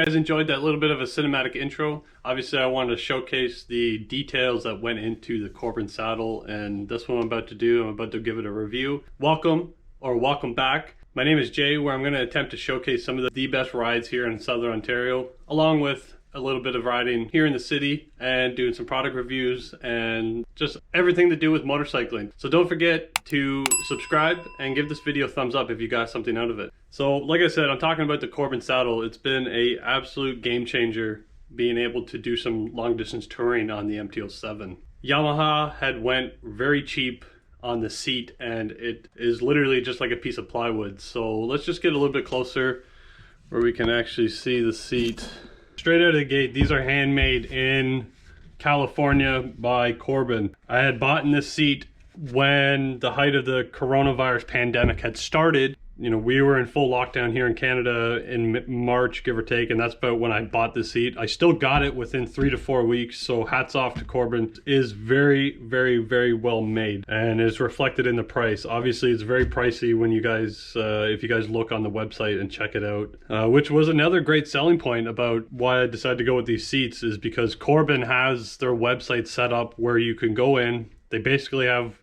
guys enjoyed that little bit of a cinematic intro. Obviously, I wanted to showcase the details that went into the Corbin saddle, and that's what I'm about to do. I'm about to give it a review. Welcome back. My name is Jay, where I'm going to attempt to showcase some of the best rides here in Southern Ontario, along with a little bit of riding here in the city and doing some product reviews and just everything to do with motorcycling. So don't forget to subscribe and give this video a thumbs up if you got something out of it. So like I said, I'm talking about the Corbin saddle. It's been an absolute game changer being able to do some long distance touring on the MT07. Yamaha had went very cheap on the seat, and it is literally just like a piece of plywood. So let's just get a little bit closer where we can actually see the seat. Straight out of the gate, these are handmade in California by Corbin. I had bought in this seat when the height of the coronavirus pandemic had started. You know, we were in full lockdown here in Canada in March, give or take, and that's about when I bought this seat. I still got it within 3 to 4 weeks, so hats off to Corbin. It is very, very, very well made and is reflected in the price. Obviously, it's very pricey when you guys, if you guys look on the website and check it out, which was another great selling point about why I decided to go with these seats, is because Corbin has their website set up where you can go in. They basically have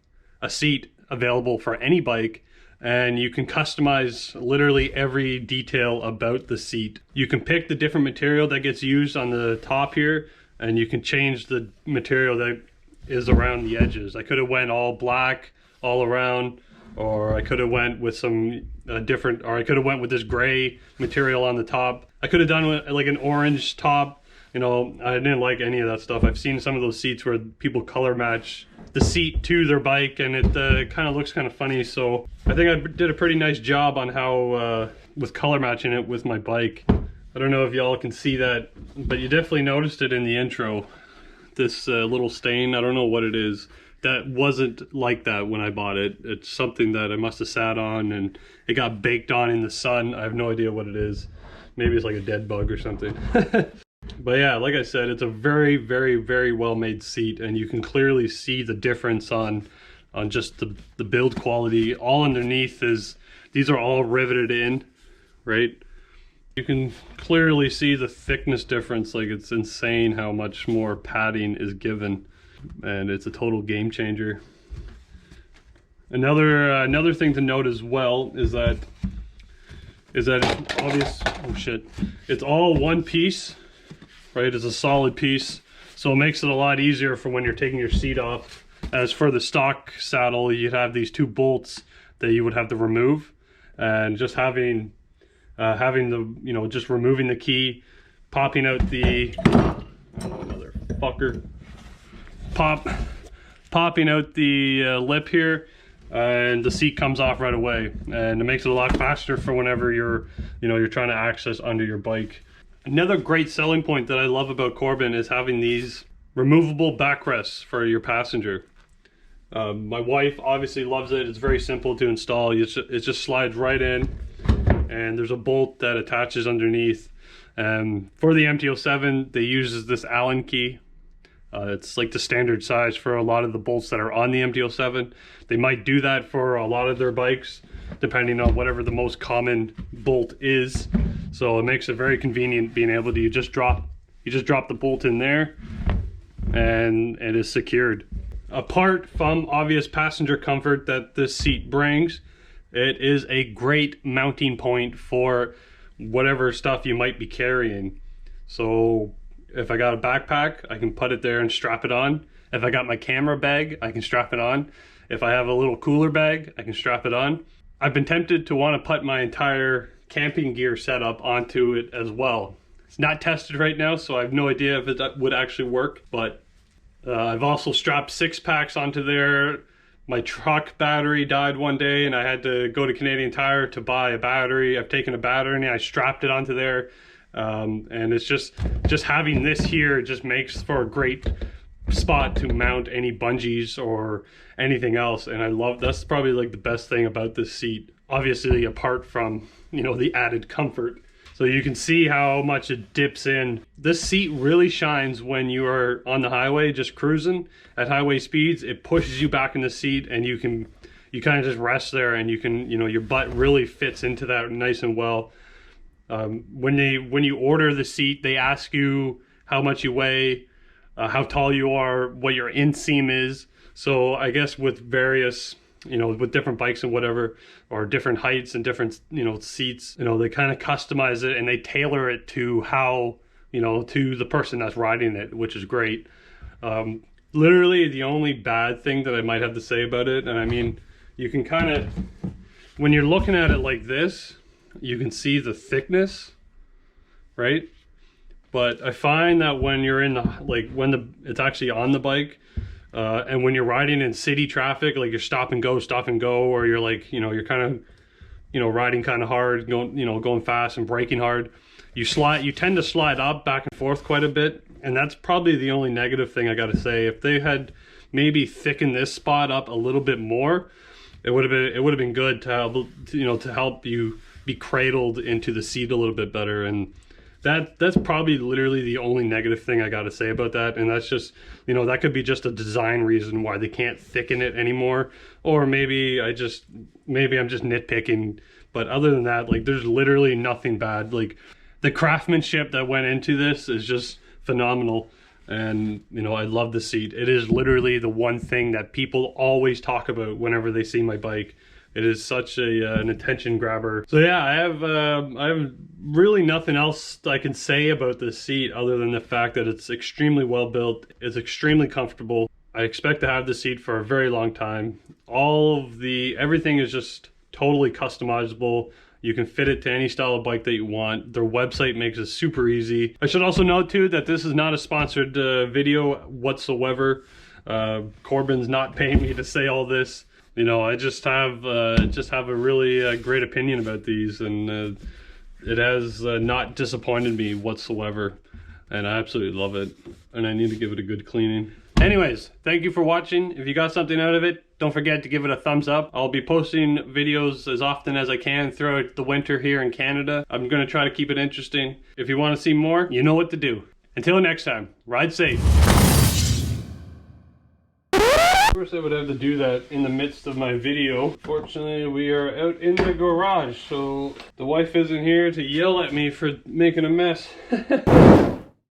a seat available for any bike, and you can customize literally every detail about the seat. You can pick the different material that gets used on the top here, and you can change the material that is around the edges. I could have went all black all around, or I could have went with some different, or I could have went with this gray material on the top. I could have done like an orange top. You know, I didn't like any of that stuff. I've seen some of those seats where people color match the seat to their bike, and it kind of looks kind of funny. So I think I did a pretty nice job on how with color matching it with my bike. I don't know if y'all can see that, but you definitely noticed it in the intro. This little stain, I don't know what it is. That wasn't like that when I bought it. It's something that I must have sat on and it got baked on in the sun. I have no idea what it is. Maybe it's like a dead bug or something. But yeah, like I said, it's a very, very, very well made seat, and you can clearly see the difference on just the build quality. All underneath is, these are all riveted in, right? You can clearly see the thickness difference. Like, it's insane how much more padding is given, and it's a total game changer. Another thing to note as well is that it's obvious. Oh shit! It's all one piece. Right, it's a solid piece, so it makes it a lot easier for when you're taking your seat off. As for the stock saddle, you'd have these two bolts that you would have to remove, and just having the, you know, just removing the key, popping out the popping out the lip here, and the seat comes off right away, and it makes it a lot faster for whenever you're trying to access under your bike. Another great selling point that I love about Corbin is having these removable backrests for your passenger. My wife obviously loves it. It's very simple to install. It just slides right in, and there's a bolt that attaches underneath. For the MT07, they use this Allen key. It's like the standard size for a lot of the bolts that are on the MT07. They might do that for a lot of their bikes, depending on whatever the most common bolt is. So it makes it very convenient being able to, you just drop the bolt in there, and it is secured. Apart from obvious passenger comfort that this seat brings, it is a great mounting point for whatever stuff you might be carrying. So if I got a backpack, I can put it there and strap it on. If I got my camera bag, I can strap it on. If I have a little cooler bag, I can strap it on. I've been tempted to want to put my entire camping gear setup onto it as well. It's not tested right now, so I have no idea if it would actually work, but I've also strapped 6-packs onto there. My truck battery died one day, and I had to go to Canadian Tire to buy a battery. I've taken a battery and I strapped it onto there. And it's just having this here just makes for a great spot to mount any bungees or anything else. And I love, that's probably like the best thing about this seat, obviously apart from, you know, the added comfort. So you can see how much it dips in. This seat really shines when you are on the highway just cruising at highway speeds. It pushes you back in the seat, and you kind of just rest there, and you can, you know, your butt really fits into that nice and well. When you order the seat, they ask you how much you weigh, how tall you are, what your inseam is. So I guess with various, with different bikes and whatever, or different heights and different, seats, they kind of customize it and they tailor it to how, to the person that's riding it, which is great. Literally the only bad thing that I might have to say about it, and I mean, you can kind of, when you're looking at it like this, you can see the thickness, right? But I find that when you're in the, it's actually on the bike, and when you're riding in city traffic, like you're stop and go, or you're like, you're kind of, riding kind of hard, going fast and braking hard, you tend to slide up back and forth quite a bit. And that's probably the only negative thing I got to say. If they had maybe thickened this spot up a little bit more, it would have been good to help, to help you be cradled into the seat a little bit better. And that's probably literally the only negative thing I got to say about that. And that's just, that could be just a design reason why they can't thicken it anymore. Or maybe I'm just nitpicking. But other than that, like, there's literally nothing bad. Like, the craftsmanship that went into this is just phenomenal. And I love the seat. It is literally the one thing that people always talk about whenever they see my bike. It is such an attention grabber. So yeah, I have really nothing else I can say about this seat other than the fact that it's extremely well built. It's extremely comfortable. I expect to have the seat for a very long time. Everything is just totally customizable. You can fit it to any style of bike that you want. Their website makes it super easy. I should also note too that this is not a sponsored video whatsoever. Corbin's not paying me to say all this. I just have a really great opinion about these, and it has not disappointed me whatsoever. And I absolutely love it. And I need to give it a good cleaning. Anyways, thank you for watching. If you got something out of it, don't forget to give it a thumbs up. I'll be posting videos as often as I can throughout the winter here in Canada. I'm going to try to keep it interesting. If you want to see more, you know what to do. Until next time, ride safe. Of course I would have to do that in the midst of my video. Fortunately, we are out in the garage, so the wife isn't here to yell at me for making a mess.